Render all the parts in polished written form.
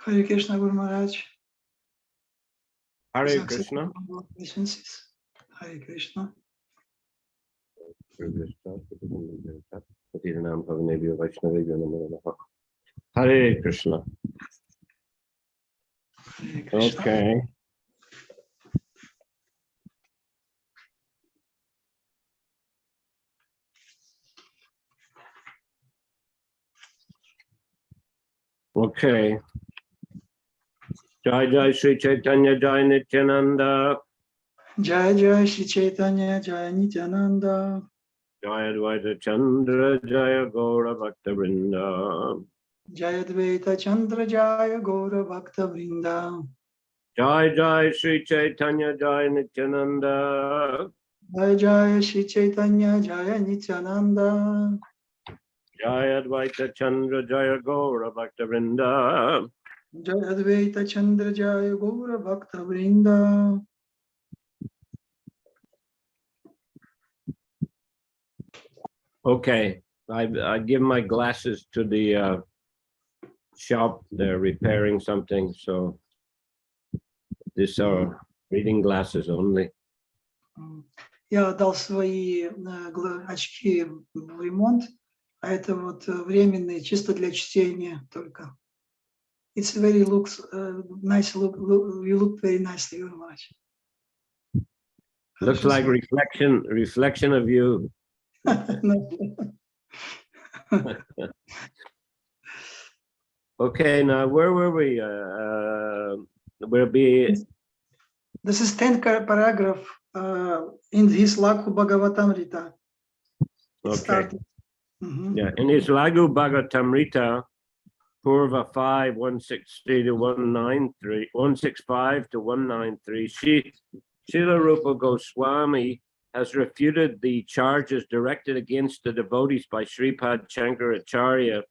Hare Krishna, Guru Maharaj. Hare Krishna. Hare Krishna. Hare Krishna. Okay. Okay. Jai Jai Sri Chaitanya Jai Nityananda. Jai Jai Sri Chaitanya Jai Nityananda. Jai Advaita Chandra Jaya Gaura Bhakta Vrinda. Jai Advaita Chandra Jaya Gaura Bhakta Vrinda. Jai Jai Sri Chaitanya Jai Nityananda. Jai Jai Sri Chaitanya Jaya Nityananda. Jai Advaita Chandra Jaya Gaura Bhakta Vrinda. Jai Advaita Chandra Jaya Gaura Bhakta Vrinda. Okay, I give my glasses to the shop. They're repairing something, so these are reading glasses only. Я отдал свои очки в ремонт, а это вот временные, чисто для чтения только. It's very looks nice. You look very nicely, very much. Looks like reflection of you. Okay, now where were we? We'll be. This is 10th paragraph in his Lakhu Bhagavatamrita. Okay. Yeah, in his Laghu Bhagavatamrita, Purva 5, 163 to 193, 165 to 193, Srila Rupa Goswami has refuted the charges directed against the devotees by Sripad Shankaracharya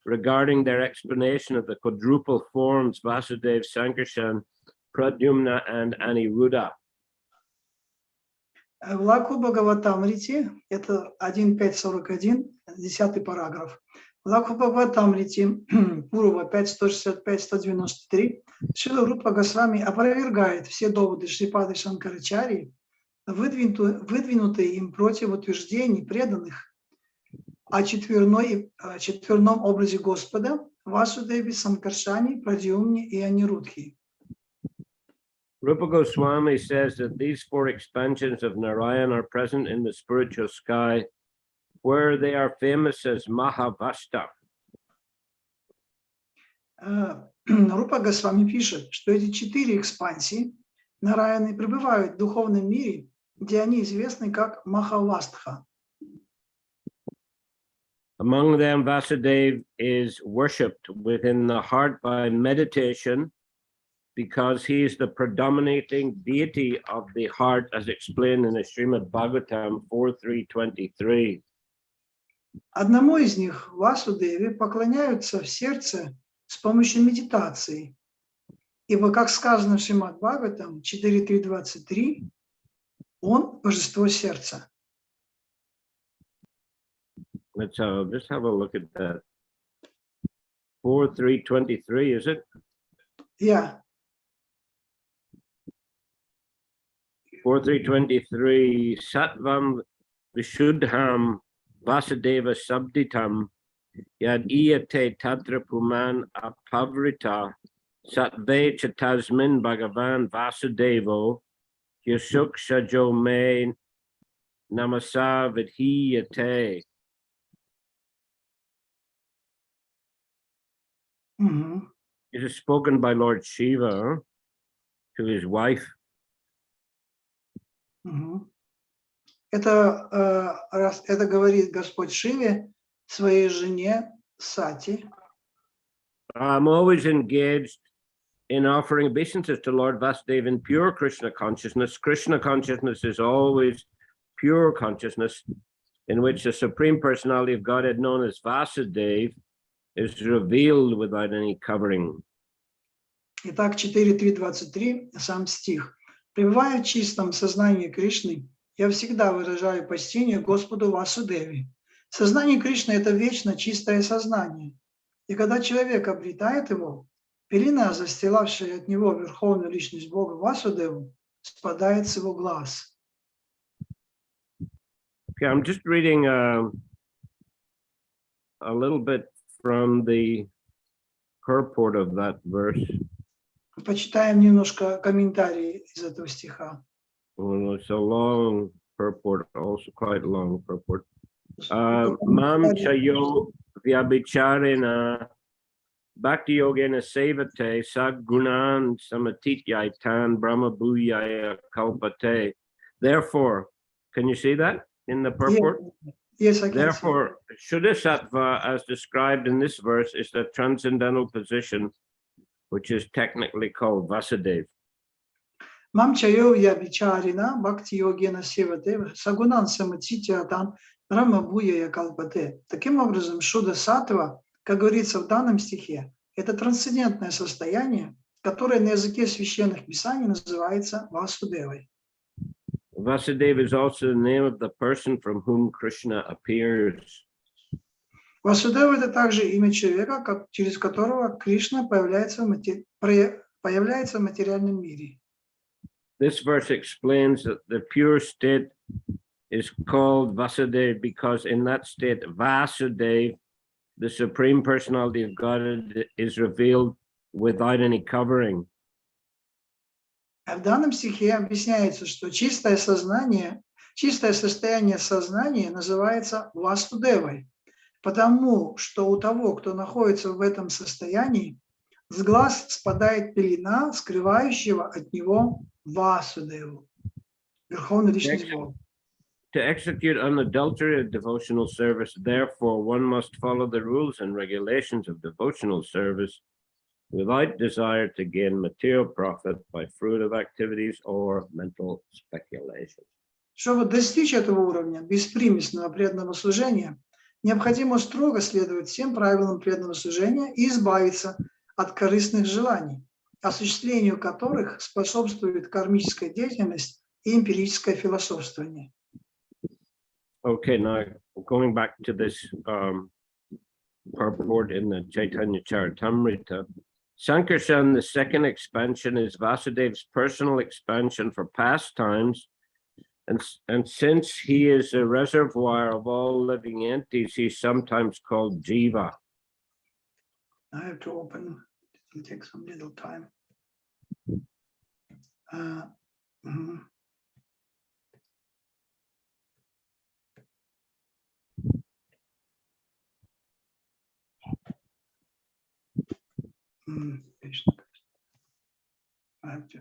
regarding their explanation of the quadruple forms Vasudev, Sankarshan, Pradyumna, and Aniruddha. В Лакху Бхагаватамрите, это 1.5.41, 10 параграф. В Лакху Бхагаватамрите, Пурва 5.165-193, Шрила Рупа Госвами опровергает все доводы Шрипады Шанкарачарьи, выдвинутые им против утверждений преданных о четверном образе Господа, Васудеве, Санкаршане, Прадьюмне и Анирудхи. Rupa Goswami says that these four expansions of Narayan are present in the spiritual sky, where they are famous as Mahavasta. Рупа Госвами пишет, что эти 4 экспансии Нараяны пребывают в духовном мире, где они известны как Махавастха. Among them, Vasudev is worshipped within the heart by meditation, because he is the predominating deity of the heart, as explained in the Srimad Bhagavatam 4.3.23. Одному из них, Васудеве, поклоняются в сердце с помощью медитации, ибо, как сказано в Шримад Бхагаватам 4.3.23, он божество сердца. Let's just have a look at that. 4.3.23, is it? Yeah. 4.3.23, Sattvam Vishuddham Vasudeva Sabditam Yad Iyate Tatra Puman Apavrita Sattve Chatasmin Bhagavan Vasudevo Yasuk Shajo Me Namasa Vidhiyate. It is spoken by Lord Shiva to his wife. Это говорит Господь Шиве своей жене Сати. I'm always engaged in offering obeisances to Lord Vasudeva in pure Krishna consciousness. Krishna consciousness is always pure consciousness, in which the Supreme Personality of Godhead, known as Vasudeva, is revealed without any covering. Итак, 4.3.23, сам стих. Пребывая в чистом сознании Кришны, я всегда выражаю почтение Господу Васудеве. Сознание Кришны – это вечно чистое сознание, И когда человек обретает его, пелена, застилавшая от него верховную личность Бога Васудеву, спадает с его глаз. Okay, I'm just reading a little bit from the purport of that verse. Почитаем немножко комментарии из этого стиха. Well, it's a long purport, also quite long purport. Mam chayo vyabhicharena bhakti yogena sevate saggunan samatityaitan brahma bhuyaya kalpate. Therefore, can you see that in the purport? Yes, I can Therefore, Shuddhasattva, as described in this verse, is the transcendental position, which is technically called Vasudeva. Мам чайо я бичарина, бхакти йогена севате, сагунан самацитятан, брахма буя калпате. Таким образом, шуда саттва, как говорится в данном стихе, это трансцендентное состояние, которое на языке священных писаний называется Васудевой. Vasudeva is also the name of the person from whom Krishna appears. Васудева — это также имя человека, через которого Кришна появляется в материальном мире. This verse explains that the pure state is called Vasudeva because in that state, Vasudeva, the Supreme Personality of God, is revealed without any covering. В данном стихе объясняется, что чистое состояние сознания называется Васудевой, потому что у того, кто находится в этом состоянии, с глаз спадает пелена, скрывающего от него Васудеву, Верховную Личность Бога. To execute unadulterated devotional service, therefore, one must follow the rules and regulations of devotional service without desire to gain material profit by fruit of activities or mental speculation. Чтобы достичь этого уровня беспримесного преданного служения, необходимо строго следовать всем правилам преданного служения и избавиться от корыстных желаний, осуществлению которых способствует кармическая деятельность и эмпирическое философствование. Okay, now going back to this purport in the Chaitanya Charitamrita, Sankarshan, the second expansion, is Vasudeva's personal expansion for pastimes, and since he is a reservoir of all living entities, he's sometimes called Jiva. I have to open. It will take some little time. I have to.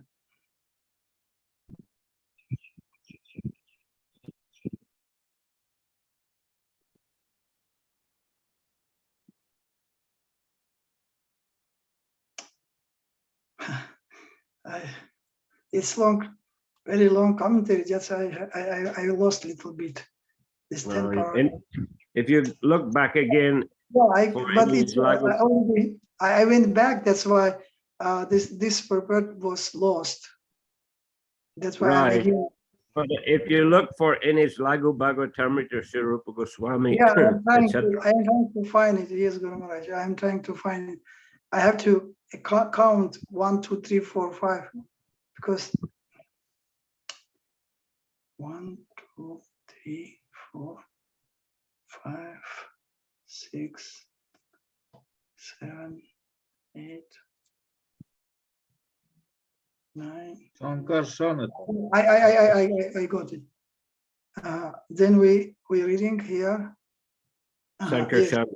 It's long, very long commentary. That's I lost a little bit. This if you look back again, I went back. That's why this purport was lost. That's why right. But if you look for in his Lagu Bhagavatamrita Sri Rupa Goswami, yeah, I'm trying to find it. Yes, Guru Maharaj, I'm trying to find it. I have to count 1, 2, 3, 4, 5 because 1, 2, 3, 4, 5, 6, 7, 8, 9. I got it. Then we're reading here. Sankarshan.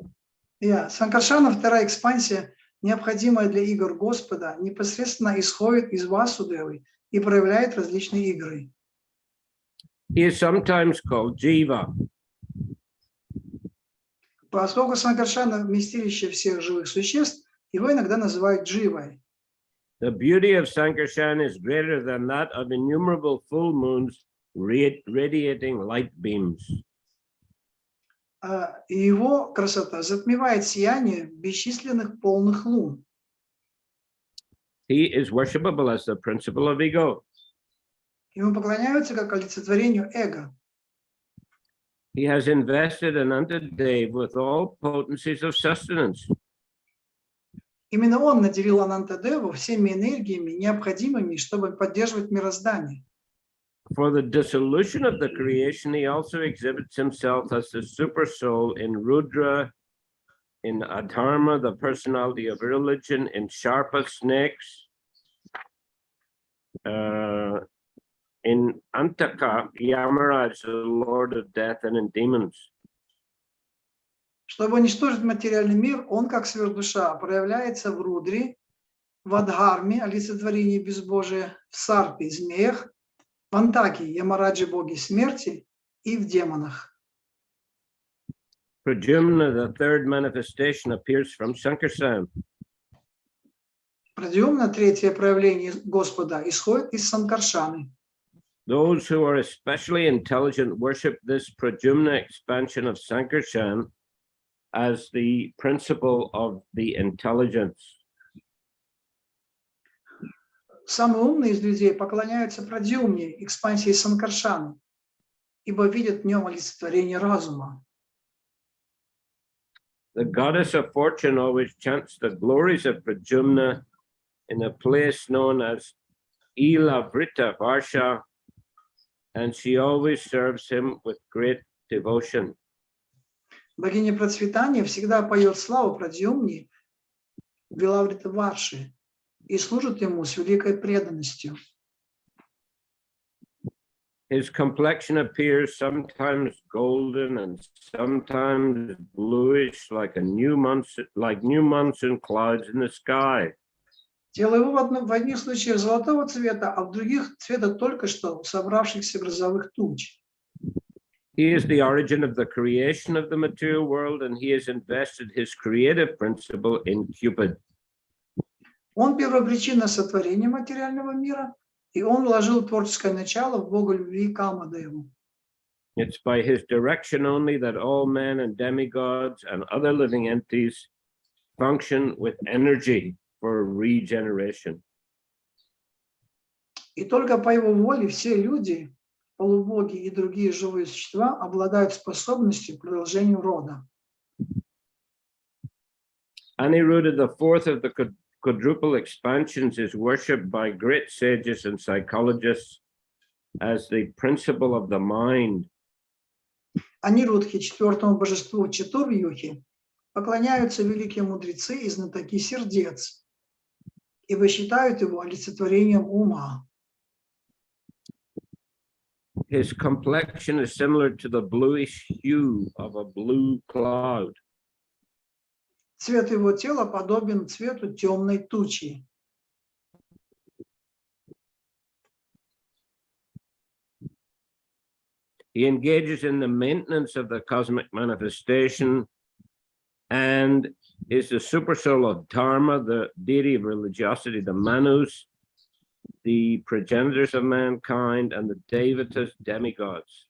Yeah, Санкаршана, вторая экспансия, необходимая для игр Господа, непосредственно исходит из Васудевы и проявляет различные игры. He is sometimes called Jiva. Поскольку Санкаршана вместилище всех живых существ, его иногда называют Дживой. The beauty of Sankarshan is greater than that of innumerable full moons radiating light beams. Его красота затмевает сияние бесчисленных полных лун. He is worshipable as the principle of ego. Ему поклоняются как олицетворению эго. He has invested Anantadeva with all potencies of sustenance. Именно он наделил Анантадеву всеми энергиями, необходимыми, чтобы поддерживать мироздание. For the dissolution of the creation, he also exhibits himself as the super soul in Rudra, in Adharma, the personality of religion, in Sharpa snakes, in Antaka, Yamaraj, the Lord of Death, and in demons. Чтобы уничтожить материальный мир, он, как сверхдуша, проявляется в Рудре, в Адхарме, олицетворении безбожия, в Сарпе, змеях, в Антаке, Ямараджи, боги смерти, и в демонах. Pradyumna, the third manifestation, appears from Sankarsana. Прадьюмна, третье проявление Господа, исходит из Санкаршаны. Those who are especially intelligent worship this Pradyumna expansion of Sankarsana as the principle of the intelligence. Самые умные из людей поклоняются Прадьюмне, экспансии Санкаршаны, ибо видят в нем олицетворение разума. The goddess of fortune always chants the glories of Pradyumna in a place known as Ila Vrita Varsha, and she always serves him with great devotion. Богиня процветания всегда поет славу Прадьюмне в Илаврита Варши и служит ему с великой преданностью. His complexion appears sometimes golden and sometimes bluish, like new monsoon clouds in the sky. Тело его в одних случаях золотого цвета, а в других цвета только что собравшихся грозовых туч. He is the origin of the creation of the material world, and he has invested his creative principle in Cupid. Он первопричина сотворения материального мира, и он вложил творческое начало в бога любви Камадеву. It's by his direction only that all men and demigods and other living entities function with energy for regeneration. И только по его воле все люди, полубоги и другие живые существа обладают способностью к продолжению рода. Aniruddha, the fourth of the quadruple expansions, is worshipped by great sages and psychologists as the principle of the mind. Анирудхе, четвертому божеству Чатурвьюхи, поклоняются великие мудрецы и знатоки сердец, ибо считают его олицетворением ума. His complexion is similar to the bluish hue of a blue cloud. Цвет его тела подобен цвету темной тучи. He engages in the maintenance of the cosmic manifestation and is the supersoul of Dharma, the deity of religiosity, the Manus, the progenitors of mankind, and the Devatas, demigods.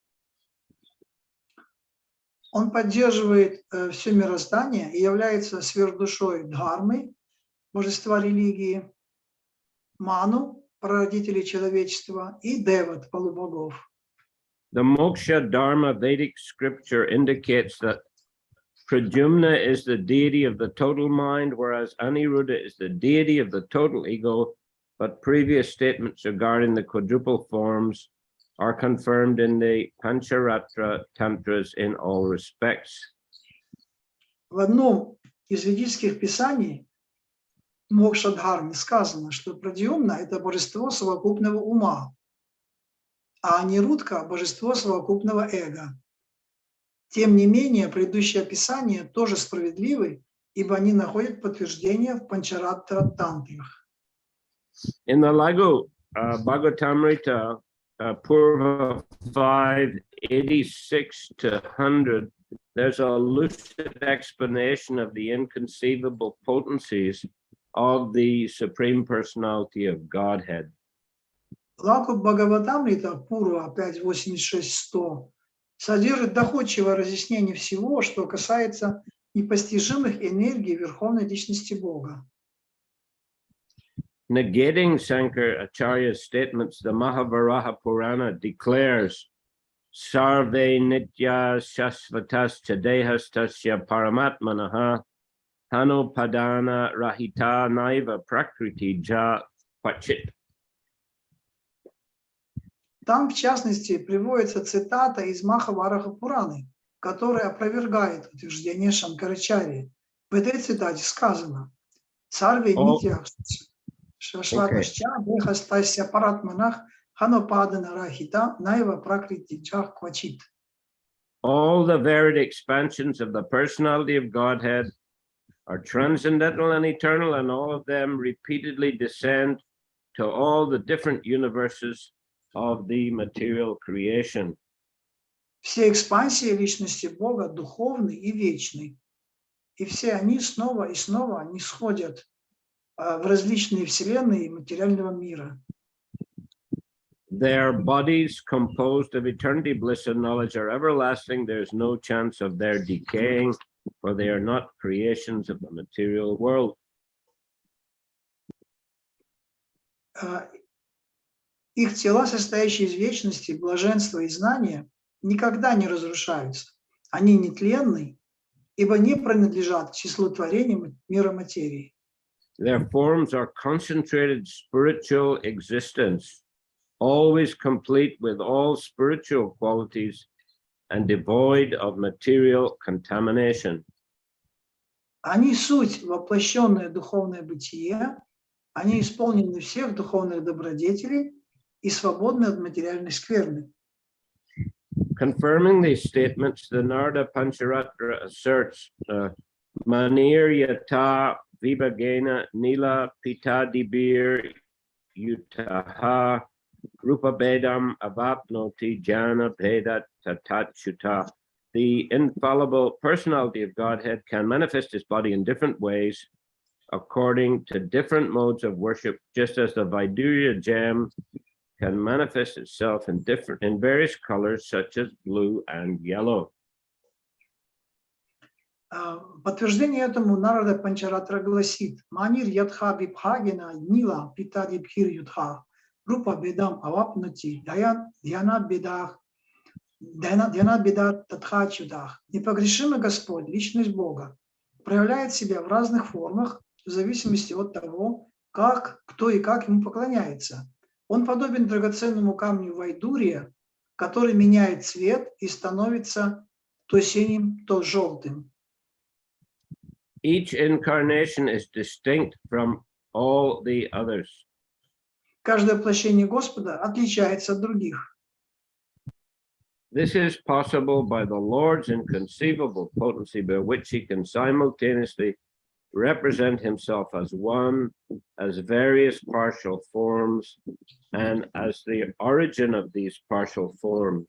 Он поддерживает все мироздание и является сверхдушой Дхармы, божества религии, Ману, прародителей человечества, и Деват, полубогов. The Moksha Dharma Vedic scripture indicates that Pradyumna is the deity of the total mind, whereas Aniruddha is the deity of the total ego, but previous statements regarding the quadruple forms are confirmed in the Pancharatra Tantras in all respects. В одном из ведических писаний Мокша-дхарме сказано, что Прадьюмна – это божество совокупного ума, а Анирудха – божество совокупного эго. Тем не менее, предыдущие описания тоже справедливы, ибо они находят подтверждение в Панчаратра-тантрах. In the Lago Bhagavatamrita, Purva 586 to 100, there's a lucid explanation of the inconceivable potencies of the Supreme Personality of Godhead. Лагу Бхагаватамрита Пурва 5.86.100 содержит доходчивое разъяснение всего, что касается непостижимых энергий Верховной Личности Бога. Negating Sankaracharya's statements, the Mahavaraha Purana declares Sarve Nitya Shasvatas Chadehastasya Paramatmanaha Hano Padana Rahita Naiva Prakriti Ja Pachit. Там, в частности, приводится цитата из Махавараха Пураны, которая опровергает утверждение Шанкарачарьи. В этой цитате сказано: «Сарве нитья швашваташча бехастася паратманах ханопадана рахита наива пракрити чах квачит». All the varied expansions of the personality of Godhead are transcendental and eternal, and all of them repeatedly descend to all the different universes of the material creation. Все экспансии личности Бога духовны и вечны, и все они снова и снова нисходят в различные вселенные материального мира. Their bodies composed of eternity, bliss, and knowledge are everlasting. There's no chance of their decaying, for they are not creations of the material world. Их тела, состоящие из вечности, блаженства и знания, никогда не разрушаются. Они нетленны, ибо не принадлежат к числу творений мира материи. Their forms are concentrated spiritual existence, always complete with all spiritual qualities and devoid of material contamination. Они суть воплощенное духовное бытие, они исполнены всех духовных добродетелей и свободны от материальной скверны. Confirming these statements, the Narada Pancharatra asserts, Manir Yata Vibhagena Nila Pitadibir Yutaha Rupa Bedam Avapnoti Jana Vedat Tatachuta. The infallible personality of Godhead can manifest his body in different ways according to different modes of worship, just as the Vaidurya gem can manifest itself in various colors such as blue and yellow. Подтверждение этому Нарада Панчаратра гласит: Манир Ядха Бибхагена Нила Питади Бхир Юдха Рупа Бедам Авапнати Дьяна Бедах Татхачудах. Непогрешимый Господь, личность Бога, проявляет себя в разных формах в зависимости от того, как, кто и как ему поклоняется. Он подобен драгоценному камню Вайдурия, который меняет цвет и становится то синим, то желтым. Each incarnation is distinct from all the others. Каждое воплощение Господа отличается от других. This is possible by the Lord's inconceivable potency, by which he can simultaneously represent himself as one, as various partial forms, and as the origin of these partial forms.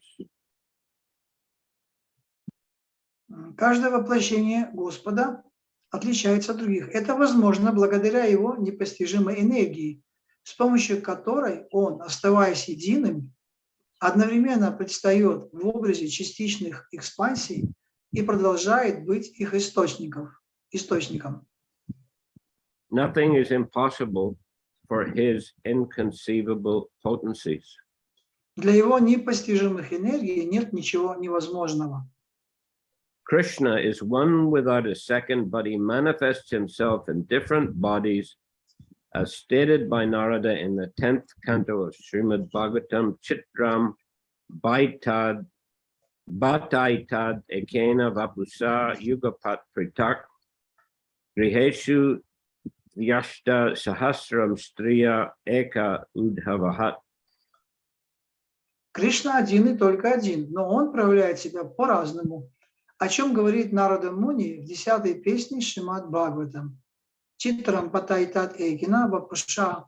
Каждое воплощение Господа отличается от других. Это возможно благодаря его непостижимой энергии, с помощью которой он, оставаясь единым, одновременно предстает в образе частичных экспансий и продолжает быть их источником. Nothing is impossible for his inconceivable potencies. Для его непостижимых энергий нет ничего невозможного. Krishna is one without a second, but he manifests himself in different bodies, as stated by Narada in the 10th canto of Srimad Bhagavatam, Chitram Bhaitad Ekena Vapusa Yugapat Pritak Griheshu Vyashta Sahasram Striya Eka Udhavahat. Кришна один и только один, но он проявляет себя по-разному, о чем говорит Нарада Муни в 10-й песне Шримад Бхагаватам. Читрам Патайтат Экина Вапуша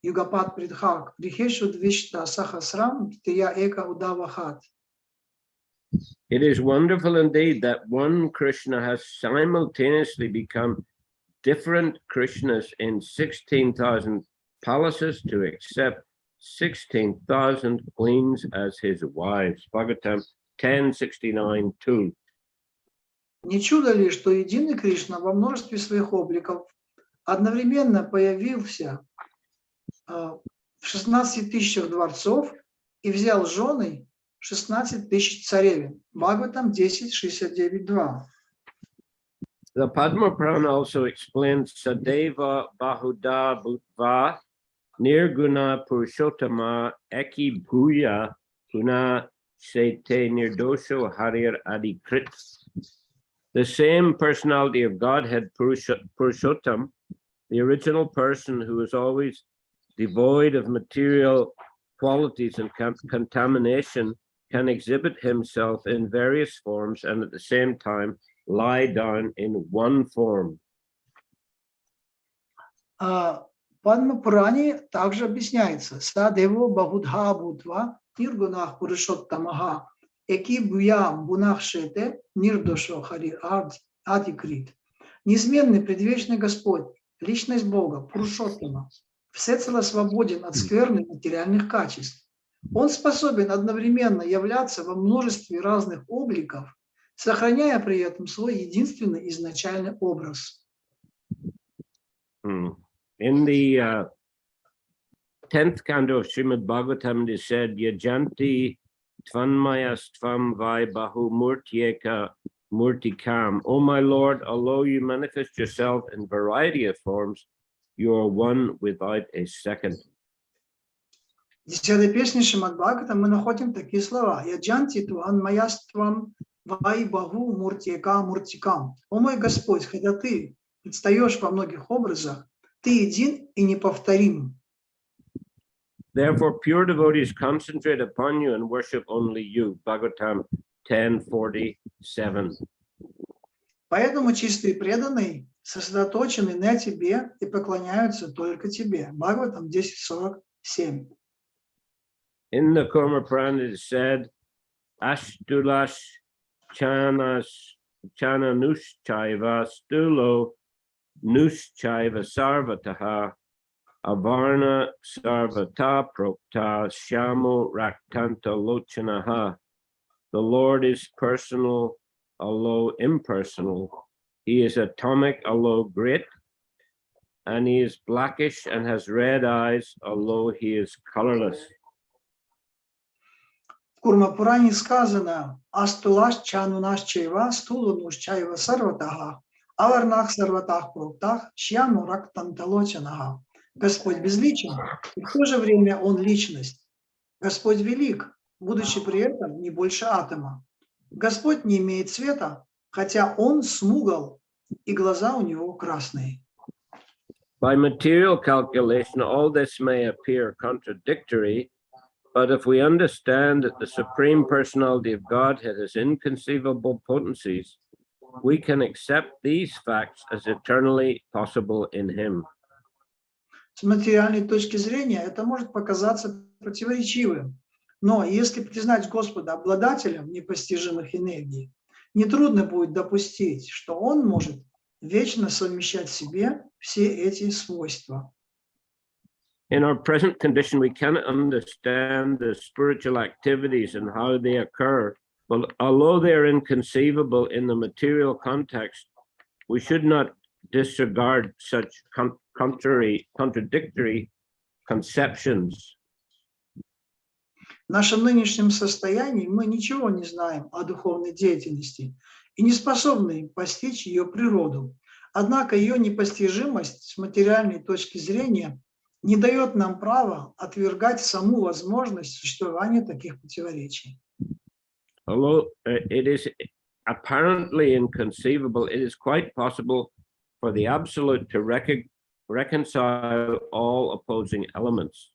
Югапат Придхак Рихешу Двишта Сахасрам Птия Эка Удавахат. It is wonderful indeed that one Krishna has simultaneously become different Krishnas in 16,000 palaces to accept 16,000 queens as his wives. Bhagavatam 10:69-2. Не чудо ли, что единый Кришна во множестве своих обликов одновременно появился в 16 тысячах дворцов и взял женой 16 тысяч царевин. Бхагаватам 10:69-2. The Padma Purana also explains Sadeva Bahuda Bhutva Nirguna Purushottama Eki Bhuya Guna Sete Nirdosho Harir Adikrit. The same personality of Godhead, Purushottam, the original person who is always devoid of material qualities and contamination, can exhibit himself in various forms and at the same time lie down in one form. Падма Пуране также объясняется: Садево Бахudha Бхутва Ниргунах Пурушоттамаха Эки Бхуя Бунахшете Нирдошо Хари Адикрит. Неизменный предвечный Господь, личность Бога, Пурушоттама, всецело свободен от скверны материальных качеств. Он способен одновременно являться во множестве разных обликов, сохраняя при этом свой единственный изначальный образ. In the 10th canto of Srimad Bhagavatam, it is said, Yajanti Tvanmayastvam Vai Bahu Murtyeka Murtikam. O my Lord, although you manifest yourself in variety of forms, you are one without a second. В 10-й песне Шримад Бхагаватам мы находим такие слова: Яджанти Тvanmayastvam Vai Bahu Murtyeka Murtikam. О мой Господь, хотя ты предстаешь во многих образах, ты един и неповторим. Therefore, pure devotees concentrate upon you and worship only you. Bhagavatam 10:47. Поэтому чистые преданные сосредоточены на тебе и поклоняются только тебе. Бхагаватам 10:47. In the Kurma Purana it is said, Ashtulash Chananushchaiva Stulo Nushchaiva Sarvataha Avarna Sarvata Prokta Shamo Raktanta Lochanaha. The Lord is personal, although impersonal. He is atomic, although great. And he is blackish and has red eyes, although he is colorless. В Курма-Пуране сказано: Астулаш чанунаш чайва стулунуш чайва сарватаха, аварнах сарватах проктах, шьяму рактанталочанаха. Господь безличен, и в то же время Он личность. Господь велик, будучи при этом не больше атома. Господь не имеет цвета, хотя Он смугл, и глаза у Него красные. By material calculation, all this may appear contradictory, but if we understand that the Supreme Personality of Godhead has inconceivable potencies, we can accept these facts as eternally possible in Him. С материальной точки зрения это может показаться противоречивым, но если признать Господа обладателем непостижимых энергий, нетрудно будет допустить, что Он может вечно совмещать в себе все эти свойства. In our present condition, we cannot understand the spiritual activities and how they occur, but although they are inconceivable in the material context, we should not disregard such contradictory conceptions. В нашем нынешнем состоянии мы ничего не знаем о духовной деятельности и не способны постичь ее природу. Однако ее непостижимость с материальной точки зрения не дает нам права отвергать саму возможность существования таких противоречий. Although it is apparently inconceivable, it is quite possible for the Absolute to reconcile all opposing elements.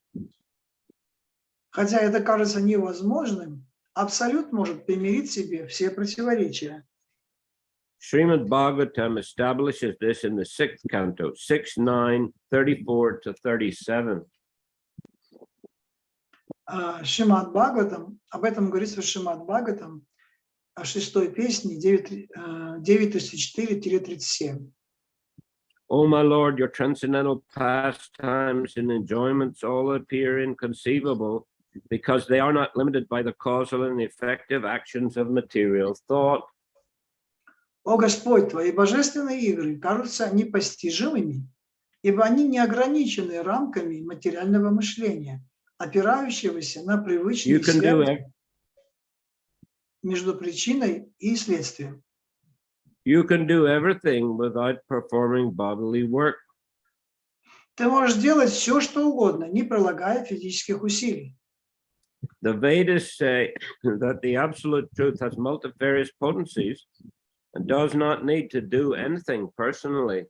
Хотя это кажется невозможным, Абсолют может примирить в себе все противоречия. Srimad Bhagavatam establishes this in the 6th canto, 6:9, 34 to 37. Шримад Бхагаватам, об этом говорится в Шримад Бхагаватам, 6-й песне 9:34-37. O my Lord, your transcendental pastimes and enjoyments all appear inconceivable because they are not limited by the causal and effective actions of material thought. О Господь, Твои божественные игры кажутся непостижимыми, ибо они не ограничены рамками материального мышления, опирающегося на привычные связи между причиной и следствием. You can do everything without performing bodily work. Ты можешь делать все, что угодно, не прилагая физических усилий. The Vedas say that the absolute truth has multifarious potencies and does not need to do anything personally.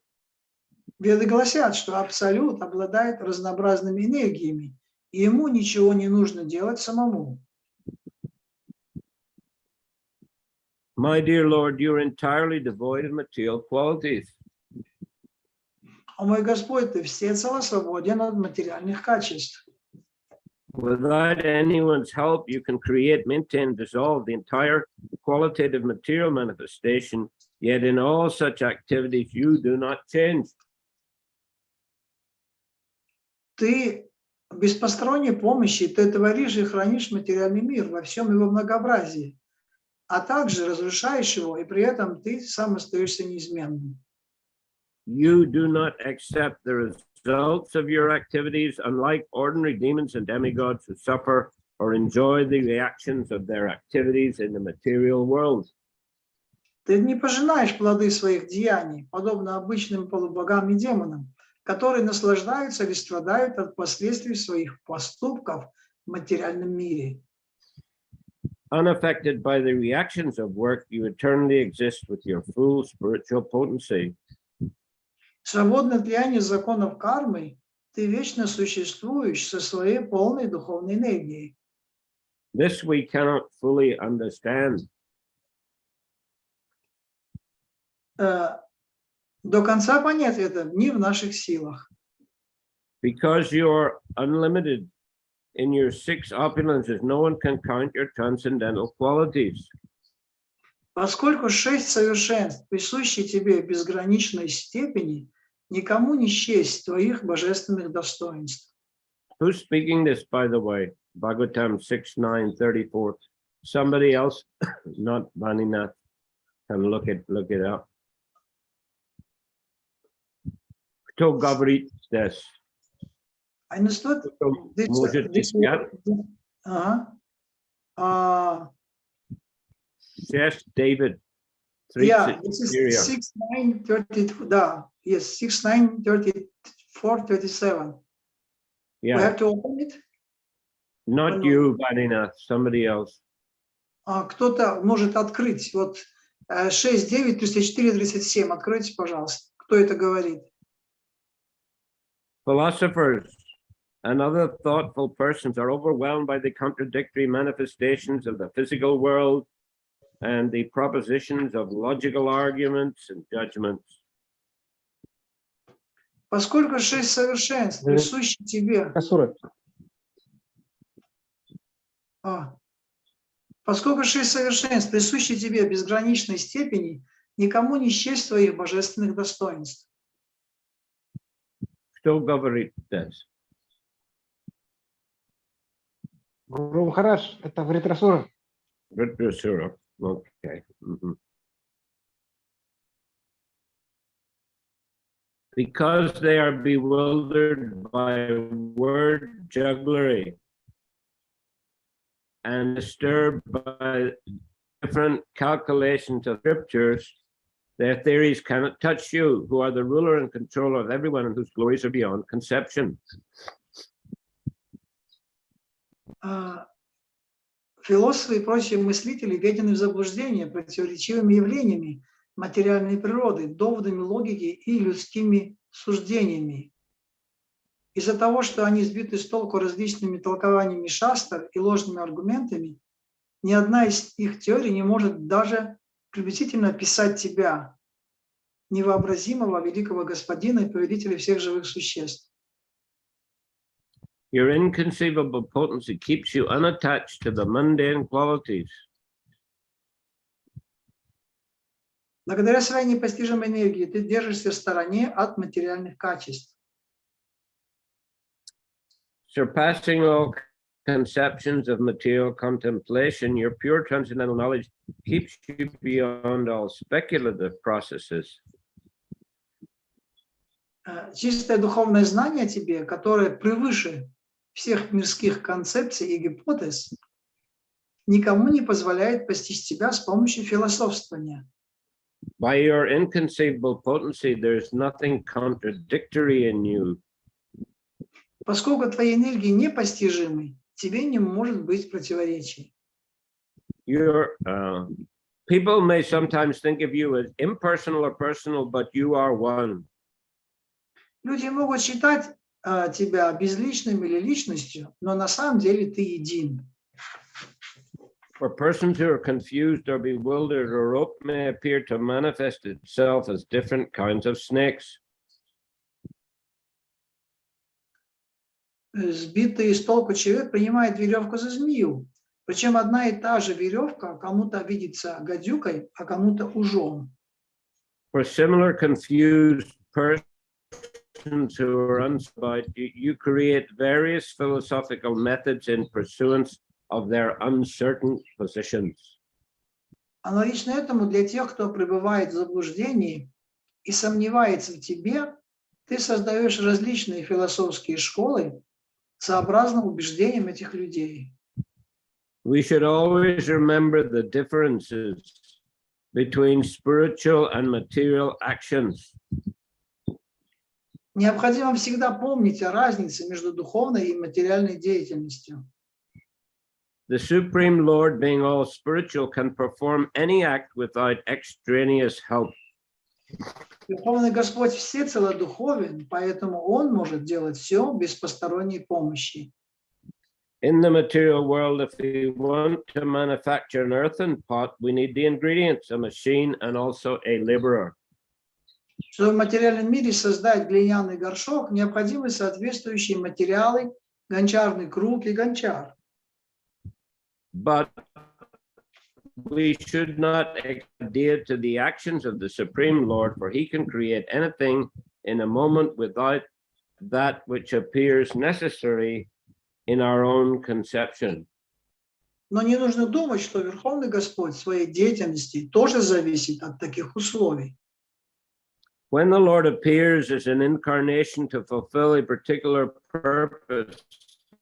Веды гласят, что Абсолют обладает разнообразными энергиями, и ему ничего не нужно делать самому. My dear Lord, you are entirely devoid of material qualities. О мой Господь, ты всецело свободен от материальных качеств. Without anyone's help, you can create, maintain, dissolve the entire qualitative material manifestation, yet in all such activities you do not change. Ты без посторонней помощи, ты творишь и хранишь материальный мир во всем его многообразии, а также разрушаешь его, и при этом ты сам остаешься неизменным. You do not accept the results of your activities, unlike ordinary demons and demigods who suffer or enjoy the reactions of their activities in the material world. Ты не пожинаешь плоды своих деяний, подобно обычным полубогам и демонам, которые наслаждаются или страдают от последствий своих поступков в материальном мире. Unaffected by the reactions of work, you eternally exist with your full spiritual potency. Свободно от влияния законов кармы, ты вечно существуешь со своей полной духовной энергией. This we cannot fully understand. До конца понять это не в наших силах. Because you're unlimited in your 6 opulences, no one can count your transcendental qualities. Поскольку 6 совершенств присущи тебе в безграничной степени, никому не счесть твоих божественных достоинств. Who's speaking this, by the way? Bhagavatam 6:9-34. Somebody else, not Vaninath, can look it up. Кто говорит здесь? I understood. Может читать? Yes, David. Yeah, this is 6:9:32. Да, yes, 6:9:34-37. Yeah. We have to open it? Not you, Vaninath, somebody else. Кто-то может открыть. Вот 6:9:34-37. Откройте, пожалуйста. Кто это говорит? Philosophers and other thoughtful persons are overwhelmed by the contradictory manifestations of the physical world and the propositions of logical arguments and judgments. Поскольку 6 совершенств присущи тебе, поскольку 6 совершенств присущи тебе в безграничной степени, никому не счесть твоих божественных достоинств. Кто говорит здесь? Гуру Махарадж, это Вритрасура. Вритрасура, okay. Because they are bewildered by word jugglery and disturbed by different calculations of scriptures, their theories cannot touch you, who are the ruler and controller of everyone and whose glories are beyond conception. Философы и прочие мыслители введены в заблуждение противоречивыми явлениями материальной природы, доводами логики и людскими суждениями. Из-за того, что они сбиты с толку различными толкованиями шастр и ложными аргументами, ни одна из их теорий не может даже приблизительно описать тебя, невообразимого великого господина и повелителя всех живых существ. Your inconceivable potency keeps you unattached to the mundane qualities. Благодаря своей непостижимой энергии ты держишься в стороне от материальных качеств. Surpassing all conceptions of material contemplation, your pure transcendental knowledge keeps you beyond all speculative processes. Чистое духовное знание тебе, которое превыше всех мирских концепций и гипотез, никому не позволяет постичь тебя с помощью философствования. By your inconceivable potency, there's nothing contradictory in you. Поскольку твои энергии непостижимы, тебе не может быть противоречий. People may sometimes think of you as impersonal or personal, but you are one. Люди могут считать тебя безличным или личностью, но на самом деле ты един. For persons who are confused or bewildered, a rope may appear to manifest itself as different kinds of snakes. Сбитый с толку человек принимает веревку за змею. Причем одна и та же веревка кому-то видится гадюкой, а кому-то ужом. For similar confused persons who are unsatisfied, you create various philosophical methods in pursuance of their uncertain positions. Аналогично этому для тех, кто пребывает в заблуждении и сомневается в тебе, ты создаешь различные философские школы сообразно убеждениям этих людей. We should always remember the differences between spiritual and material actions. Необходимо всегда помнить о разнице между духовной и материальной деятельностью. The Supreme Lord, being all spiritual, can perform any act without extraneous help. Верховный Господь всецело духовен, поэтому Он может делать все без посторонней помощи. In the material world, if we want to manufacture an earthen pot, we need the ingredients, a machine, and also a laborer. Чтобы в материальном мире создать глиняный горшок, необходимы соответствующие материалы, гончарный круг и гончар. But we should not adhere to the actions of the Supreme Lord, for he can create anything in a moment without that which appears necessary in our own conception. Но не нужно думать, что Верховный Господь в своей деятельности тоже зависит от таких условий. When the Lord appears as an incarnation to fulfill a particular purpose,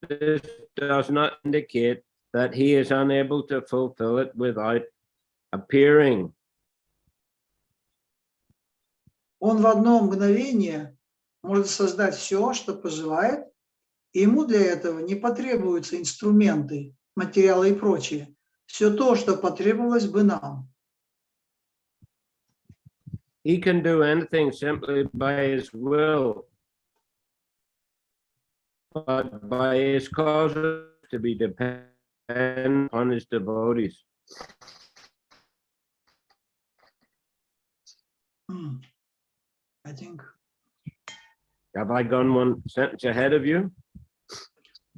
this does not indicate that he is unable to fulfill it without appearing. Он в одно мгновение может создать все, что пожелает, и ему для этого не потребуются инструменты, материалы и прочее. Все то, что потребовалось бы нам. He can do anything simply by his will, but by his causes to be dependent on his devotees. I think. Have I gone one sentence ahead of you?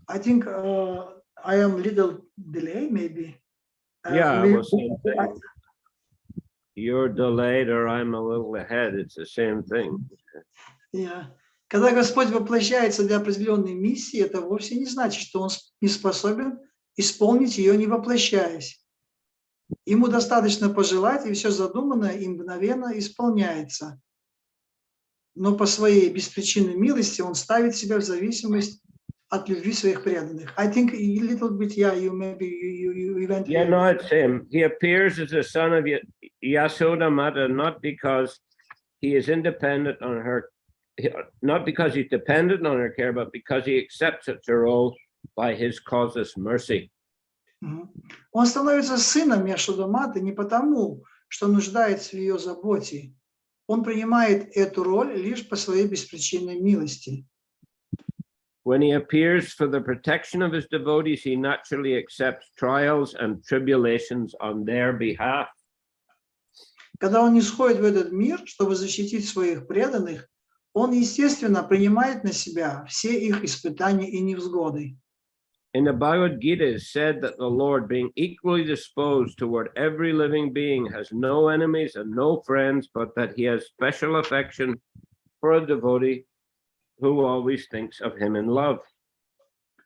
I think I am little delay, maybe. Yeah, I was saying you're delayed or I'm a little ahead. It's the same thing. Yeah. Когда Господь воплощается для определенной миссии, это вовсе не значит, что Он не способен исполнить ее, не воплощаясь. Ему достаточно пожелать, и все задуманное им мгновенно исполняется. Но по своей беспричинной милости Он ставит себя в зависимость от любви своих преданных. I think a little bit, yeah, you maybe you went. Yeah, no, it's him. He appears as the son of Yasoda Mata, not because he is independent on her, not because he's dependent on her care, but because he accepts such a role by his causeless mercy. Он становится сыном Яшодаматы не потому, что нуждается в ее заботе. Он принимает эту роль лишь по своей беспричинной милости. When he appears for the protection of his devotees, he naturally accepts trials and tribulations on their behalf. Когда он исходит в этот мир, чтобы защитить своих преданных, он, естественно, принимает на себя все их испытания и невзгоды. In the Bhagavad Gita, it is said that the Lord, being equally disposed toward every living being, has no enemies and no friends, but that he has special affection for a devotee who always thinks of him in love.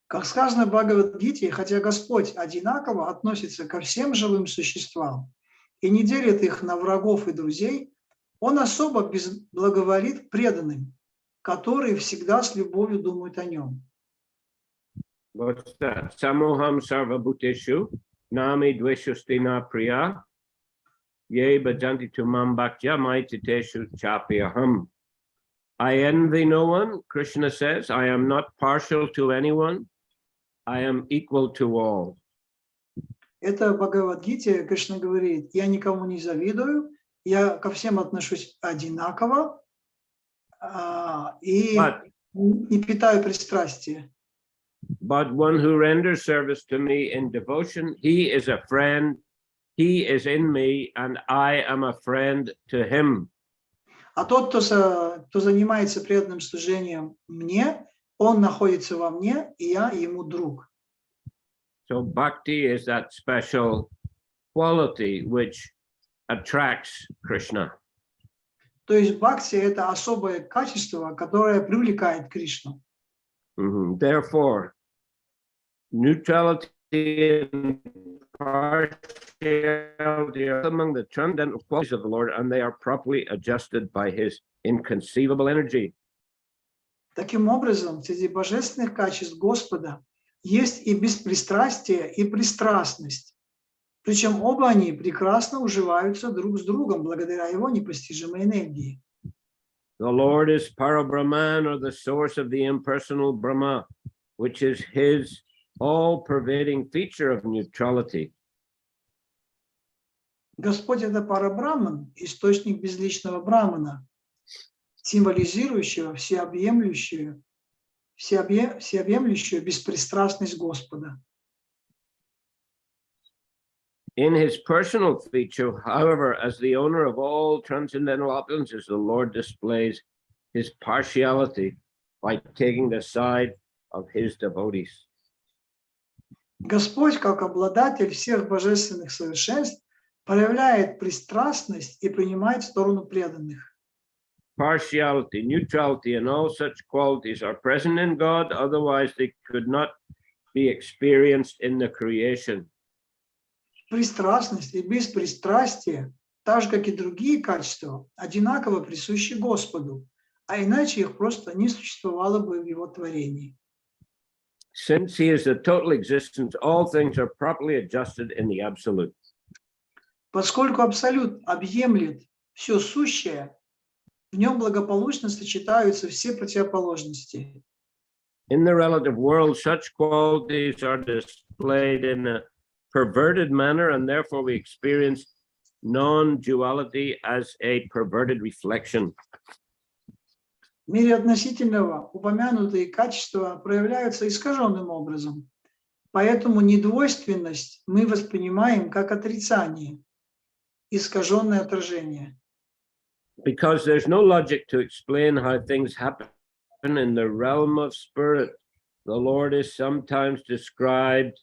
Как сказано в Бхагавад-гите, хотя Господь одинаково относится ко всем живым существам и не делит их на врагов и друзей, Он особо благоволит преданным, которые всегда с любовью думают о Нем. What's that? Samoham sarva bhuteshu, nami dveshustina priya. ye bhajanti tu mam bhaktya maititeshu chapyaham. I envy no one, Krishna says. I am not partial to anyone. I am equal to all. Это в Бхагавад-гите Кришна говорит: я никому не завидую, я ко всем отношусь одинаково и не питаю пристрастия. But one who renders service to me in devotion, he is a friend, he is in me, and I am a friend to him. А тот, кто занимается преданным служением мне, он находится во мне, и я ему друг. So bhakti is that special quality which attracts Krishna. То есть бхакти — это особое качество, которое привлекает Кришну. Therefore, neutrality and partiality are among the transcendental qualities of the Lord, and they are properly adjusted by his inconceivable energy. Таким образом, среди божественных качеств Господа есть и беспристрастие, и пристрастность. Причем оба они прекрасно уживаются друг с другом благодаря его непостижимой энергии. The Lord is Parabrahman, or the source of the impersonal Brahma, which is his all-pervading feature of neutrality. Господь — это Парабрахман, источник безличного Брахмана, символизирующего всеобъемлющую беспристрастность Господа. In his personal feature, however, as the owner of all transcendental opulences, the Lord displays his partiality by taking the side of his devotees. Господь, как обладатель всех божественных совершенств, проявляет пристрастность и принимает сторону преданных. Partiality, neutrality, and all such qualities are present in God, otherwise they could not be experienced in the creation. Пристрастность и беспристрастие, так же, как и другие качества, одинаково присущи Господу, а иначе их просто не существовало бы в его творении. Since he is the total existence, all things are properly adjusted in the absolute. Поскольку Абсолют объемлет все сущее, в нем благополучно сочетаются все противоположности. In the relative world, such qualities are displayed in a perverted manner, and therefore we experience non-duality as a perverted reflection. В мире относительного упомянутые качества проявляются искаженным образом, поэтому недвойственность мы воспринимаем как отрицание, искаженное отражение. Because there's no logic to explain how things happen in the realm of spirit, the Lord is sometimes described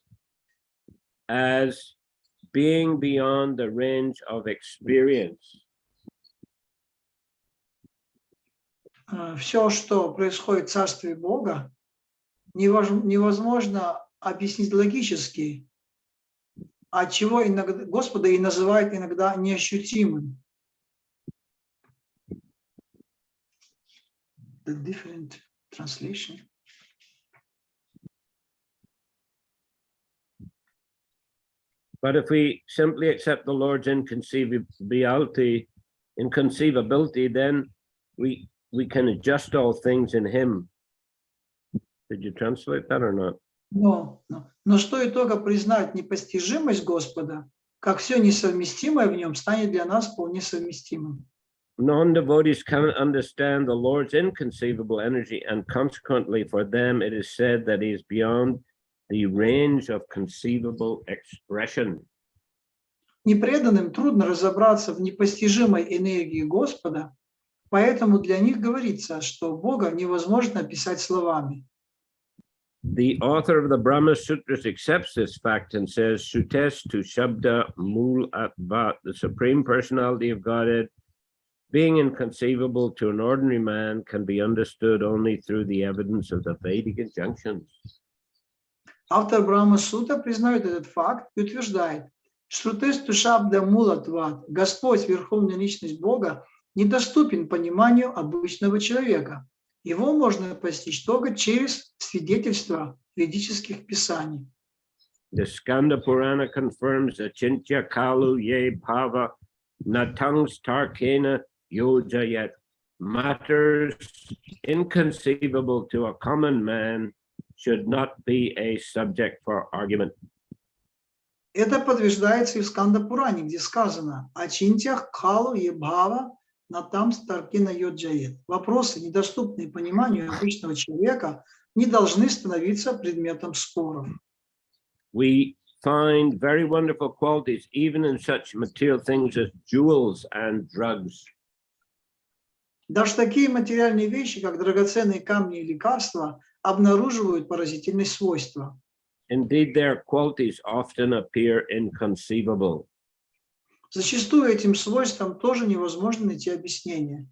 as being beyond the range of experience. Все, что происходит в Царстве Бога, невозможно объяснить логически, отчего иногда Господа и называют иногда неощутимым. The different translation. But if we simply accept the Lord's inconceivability, then we can adjust all things in him. Did you translate that or not? Но стоит только признать непостижимость Господа, как все несовместимое в нем станет для нас вполне совместимым. Non-devotees cannot understand the Lord's inconceivable energy, and consequently for them it is said that he is beyond the range of conceivable expression. Непреданным трудно разобраться в непостижимой энергии Господа, поэтому для них говорится, что Бога невозможно описать словами. The author of the Brahma Sutras accepts this fact and says, Shutes tu Shabda Mool Atvat, the Supreme Personality of Godhead, being inconceivable to an ordinary man, can be understood only through the evidence of the Vedic injunctions. Автор Брахма Сутра признает этот факт и утверждает, Шрутес Тушабда Мулатват, Господь, Верховная Личность Бога, недоступен пониманию обычного человека. Его можно постичь только через свидетельства ведических писаний. The Skanda Purana confirms Achintya Kalu Ye Bhava Natangs tarkena yojayat. Matters inconceivable to a common man should not be a subject for argument. Это подтверждается и в Сканда-Пуране, где сказано о чинтях калу ебхава натам старкина йоджает. Вопросы, недоступные пониманию обычного человека, не должны становиться предметом споров. We find very wonderful qualities even in such material things as jewels and drugs. Даже такие материальные вещи, как драгоценные камни и лекарства, обнаруживают поразительные свойства. Indeed, their qualities often appear inconceivable. Зачастую этим свойствам тоже невозможно найти объяснение.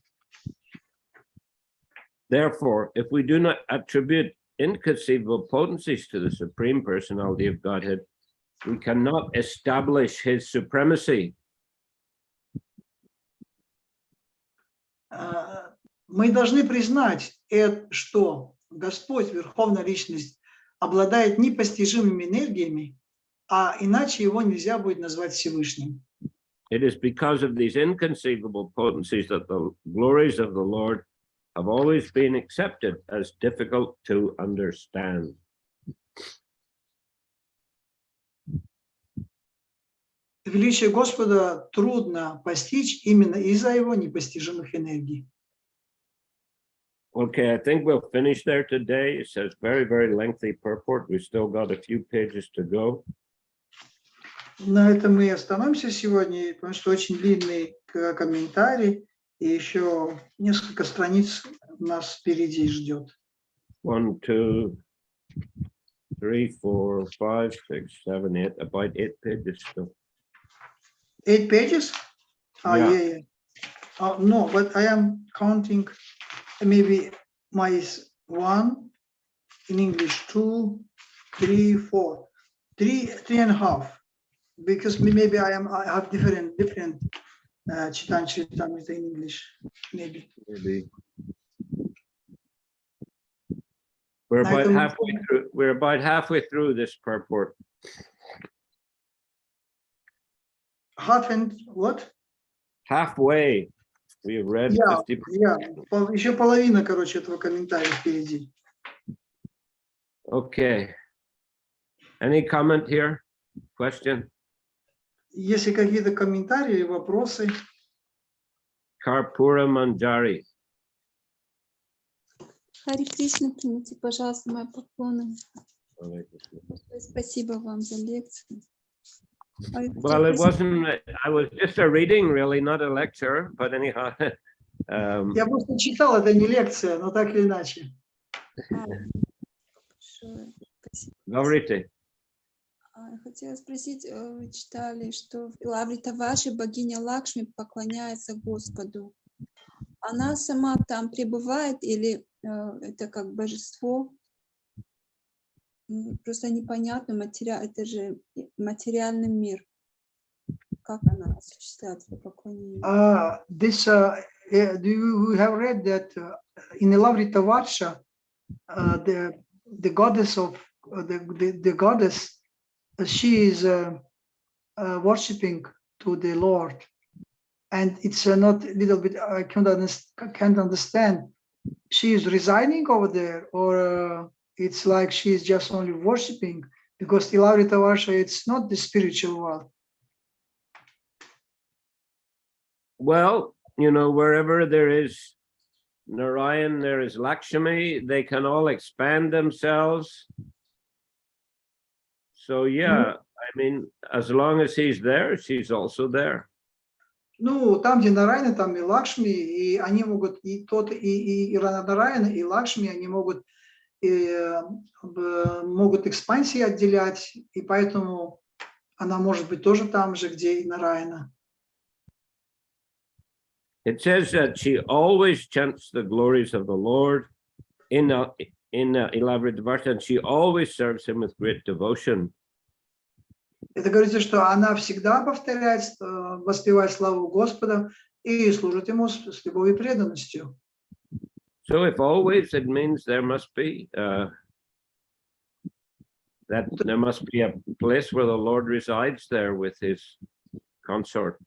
Therefore, if we do not attribute inconceivable potencies to the Supreme Personality of Godhead, we cannot establish his supremacy. Мы должны признать, что Господь, Верховная Личность, обладает непостижимыми энергиями, а иначе его нельзя будет назвать Всевышним. It is because of these inconceivable potencies that the glories of the Lord have always been accepted as difficult to understand. Величие Господа трудно постичь именно из-за его непостижимых энергий. Okay, I think we'll finish there today. It says very, very lengthy purport. We still got a few pages to go. На этом мы остановимся сегодня, потому что очень длинный комментарий, и еще несколько страниц нас впереди ждет. 1, 2, 3, 4, 5, 6, 7, 8, about 8 pages still. 8 pages? Yeah. No, but I am counting maybe my 1 in English, 2, 3, 4, 3.5. Because maybe I have different Chaitanья in English, maybe. We're about halfway through. We're about halfway through this purport. Half and what? Halfway. We read 50%. Еще половина, короче, этого комментария впереди. Okay. Any comment here? Question? Если какие-то комментарии или вопросы? Karpura Manjari. Хари Кришна, примите, пожалуйста, мои поклоны. Спасибо вам за лекцию. Well, it wasn't, I was just a reading, really, not a lecture, but anyhow. Я просто читал, это не лекция, но так или иначе. Говорите. Хотела спросить, вы читали, что в Лаврита вашей богиня Лакшми поклоняется Господу. Она сама там пребывает или это как божество? Просто непонятно, это же материальный мир. Как она осуществляет это поклонение? Do you have read that in the Lavrita Varsha, the goddess of the goddess, she is worshipping to the Lord, and it's not a little bit. I can't understand. She is resigning over there, or it's like she is just only worshipping, because the Lavrita Varsha, it's not the spiritual world. Well, you know, wherever there is Narayan, there is Lakshmi. They can all expand themselves. So yeah, I mean, as long as he's there, she's also there. Ну, там, где Нарайна, там и Лакшми, и они могут, и тот, и Нарайна, и Лакшми, они могут экспансии отделять, и поэтому она может быть тоже там же, где и Нарайна. It says that she always chants the glories of the Lord in elaborate devotion, and she always serves him with great devotion. Это говорится, что она всегда повторяет, воспевает славу Господа и служит ему с любовью и преданностью. So if always, it means there must be a place where the Lord resides there with his consort.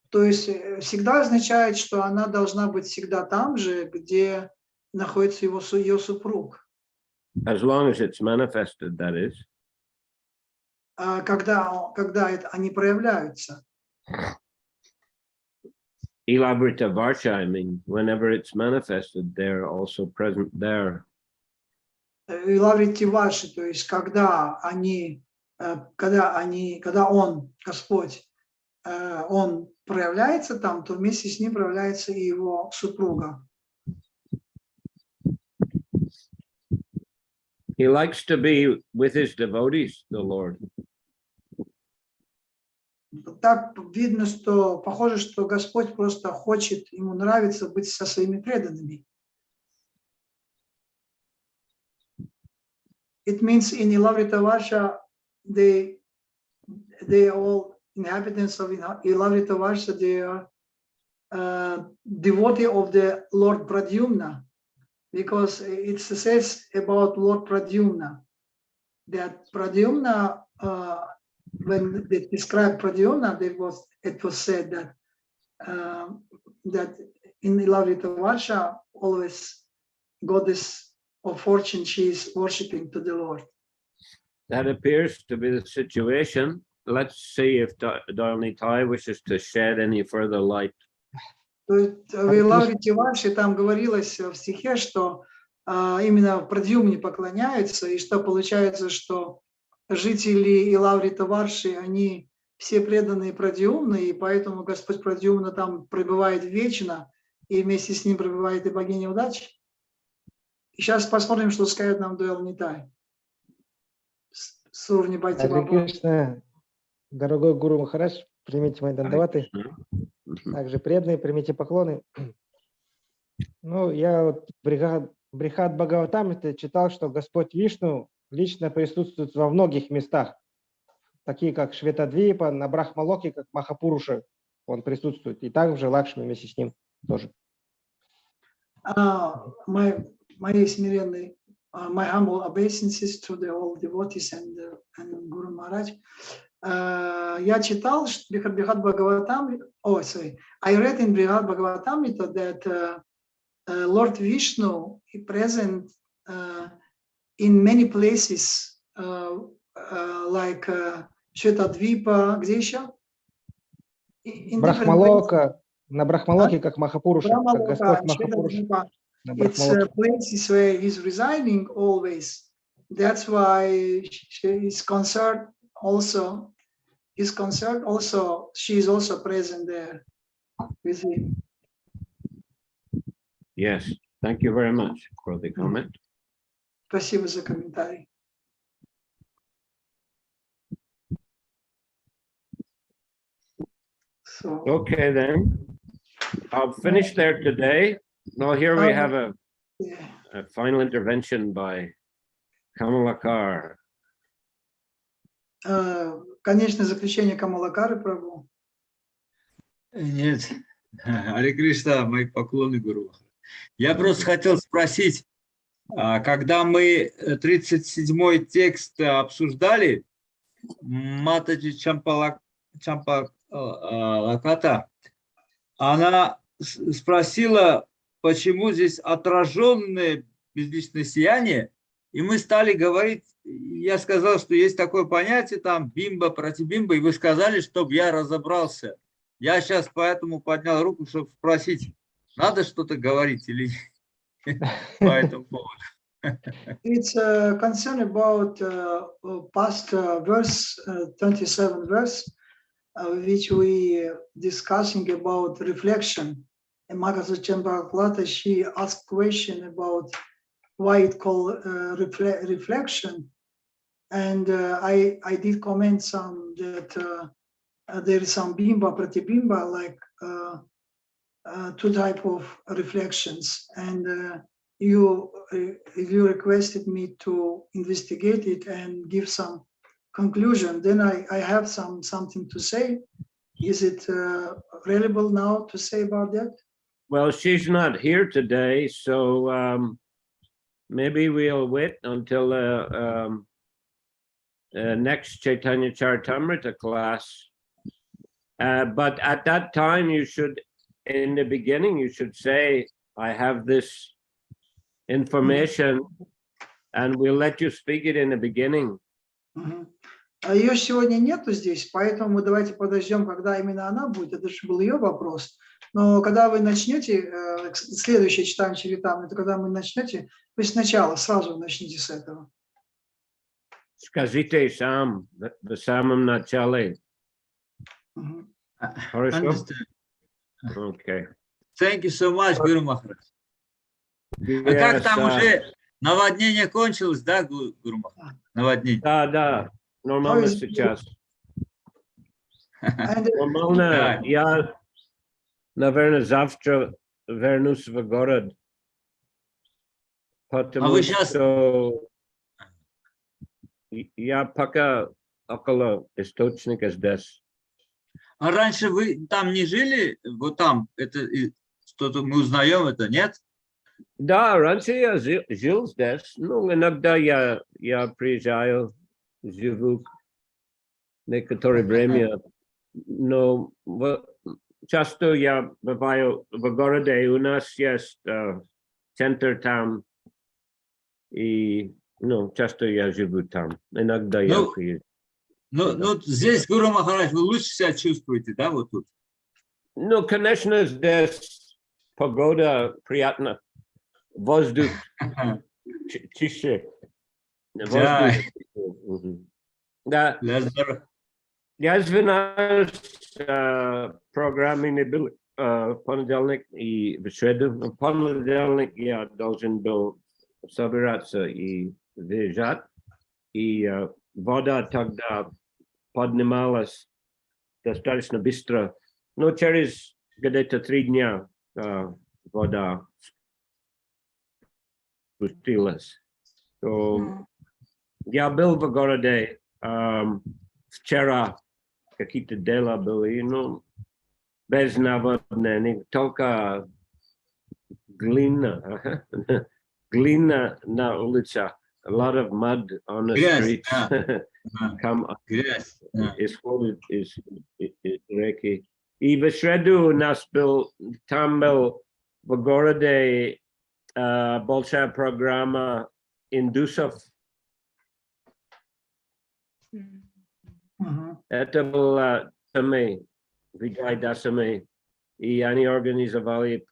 То есть всегда означает, что она должна быть всегда там же, где находится ее супруг. As long as it's manifested, that is. Когда они проявляются. Ilavrita Varsha, I mean, whenever it's manifested, they're also present there. И лаврити ваши, то есть когда он, Господь, он проявляется там, то вместе с ним проявляется и его супруга. He likes to be with his devotees, the Lord. Так видно, что похоже, что Господь просто хочет, ему нравится быть со своими преданными. It means in Ilavrita Varsha, they all inhabitants of Ilavrita Varsha, they are devotee of the Lord Pradyumna, because it says about Lord Pradyumna that Pradyumna, when they described Pradyumna, it was said that that in Ilavrita Varsha, always goddess of fortune, she is worshipping to the Lord. That appears to be the situation. Let's see if Dharnitai wishes to shed any further light. То есть в Илаврите Варше там говорилось в стихе, что именно Прадьюмне поклоняются, и что получается, что жители Илаврита Варши, они все преданные Прадьюмны, и поэтому Господь Прадьюмна там пребывает вечно, и вместе с ним пребывает и богиня удачи. И сейчас посмотрим, что скажет нам Дуэл Нитай. Харе Кришна, дорогой Гуру Махарадж, примите мои дандаваты. Также преданные, примите поклоны. Ну, я вот Брихат Бхагаватамрите читал, что Господь Вишну лично присутствует во многих местах, такие как Шветадвипа, на Брахмалоке, как Махапуруша, он присутствует. И также Лакшми вместе с ним тоже. Мои смиренные, my humble obeisances to the all devotees and Guru Maharaj. Я читал Брихат Бхагаватамрита, I read in Brihad Bhagavatamrita that Lord Vishnu is present in many places, like Shvetadvipa, где еще? Брахмалока, на Брахмалоке, как Махапуруша, как Господь Махапуруша. It's places where he's residing always. That's why she is concerned also. His concern also, she is also present there with him. Yes, thank you very much for the comment. Спасибо за комментарий. So, okay, then I'll finish there today. Well, here we have a final intervention by Kamalakar. Конечное заключение Камалакары, Прабху. Нет, Харе Кришна, мои поклоны, Гуру. Я просто хотел спросить, когда мы 37-й текст обсуждали, Матаджи Чампалаката, она спросила, почему здесь отраженное безличное сияние, и мы стали говорить, я сказал, что есть такое понятие, там, бимба, протибимба, и вы сказали, чтобы я разобрался. Я сейчас поэтому поднял руку, чтобы спросить, надо что-то говорить или по этому поводу. It's a concern about past verse, 27 verse, which we discussing about reflection. And Mataji Chambalaklata, she asked question about why it called reflection. And I did comment some that there is some bimba, pratibimba, like two type of reflections. And you requested me to investigate it and give some conclusion. Then I have something to say. Is it available now to say about that? Well, she's not here today, so maybe we'll wait until next Chaitanya Charitamrita class But at that time, you should, in the beginning, you should say, I have this information, and we'll let you speak it in the beginning. А ее сегодня нету здесь, поэтому мы давайте подождем, когда именно она будет. Это же был ее вопрос. Но когда вы начнете, следующее читание Чаритамриты, когда вы начнете, вы сначала, сразу начните с этого. Скажите сам, в самом начале. Хорошо? Okay. Thank you so much, Guru Maharaj. А как там уже наводнение кончилось, да, Гуру Махарадж? Наводнение. Да, нормально сейчас. Нормально. Я, наверное, завтра вернусь в город. Потому вы сейчас... что я пока около источника здесь. А раньше вы там не жили? Вот там, это что-то мы узнаем, это нет? Да, раньше я жил здесь. Ну, иногда я приезжаю, живу некоторое время. Но часто я бываю в городе, и у нас есть центр там. И часто я живу там. Иногда я приезжаю. Ну, здесь, Гуру Махарадж, вы лучше себя чувствуете, да, вот тут? Ну, конечно, здесь погода приятна. Воздух чище. Да. Да. Я извиняюсь, программы не было в понедельник и в среду. В понедельник я должен был собираться и выезжать. И вода тогда поднималась достаточно быстро. Но через где-то 3 дня вода спустилась. Я был в городе вчера, какие-то дела были, без наводнений, только глина на улицах. A lot of mud on the streets. Исходит из реки. И в среду у нас там был в городе большая программа индусов. Это было Виджай Дасами. И они организовали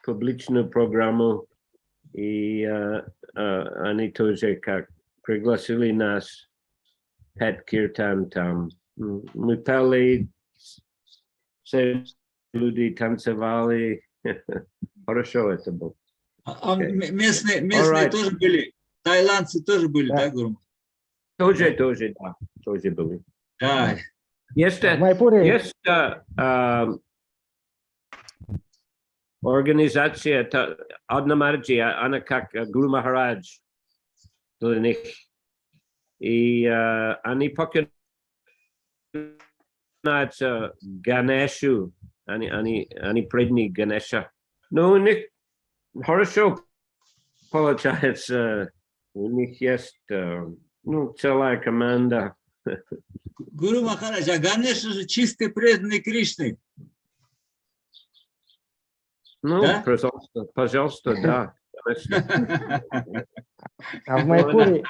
публичную программу. И они тоже как пригласили нас петь киртан там. Мы пели, все люди танцевали. Хорошо это было. А местные тоже были? Таиландцы тоже были, да, Гуру? Тоже были. Да. Есть организация Аднамарджи, она как Гуру Махарадж для них. И они поклоняются Ганешу, они преданные Ганеша. Но у них хорошо получается, у них есть целая команда. Гуру Махарадж, а Ганеша же чистый преданный Кришны. Да? Пожалуйста, да. А в Майпуре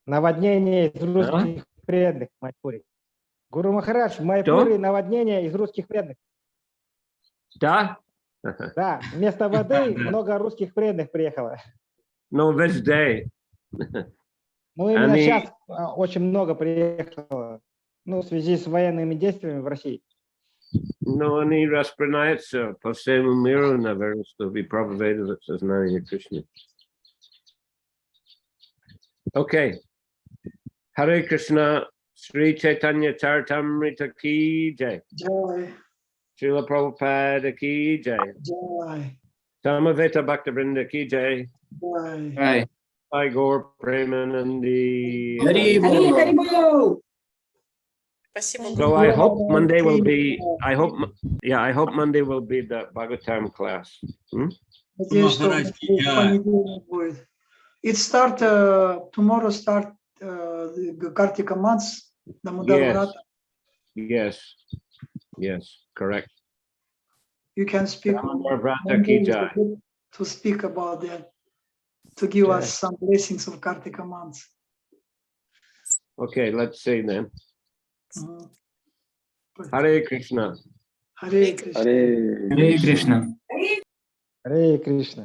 наводнение из русских преданных. Майпуре. Гуру Махарадж, в Майпуре наводнение из русских преданных. Да? Да, вместо воды много русских преданных приехало. Ну, везде. Ну, именно сейчас очень много приехало, в связи с военными действиями в России. Но они распространяются по всему миру, наверное, чтобы проповедовать сознание Кришны. Окей. Харе Кришна, Шри Чайтанья Чаритамрита ки джай. Джай. Шрила Прабхупада ки джай. Джай. Samaveta Bhaktivinoda ki jai. Джай. Jai Gaur Premanandi. Спасибо. So I hope Monday will be. I hope Monday will be the Bhagavatam class. Надеюсь, что в понедельник будет. It start tomorrow. Start Kartika months. Yes. Yes, correct. You can speak Damodar Vrata ki jai. to speak about that, to give us Jai. some blessings of Kartika months. Okay, let's see then. Mhm. Hare Krishna. Hare Krishna. Hare Hare Krishna. Hare Krishna.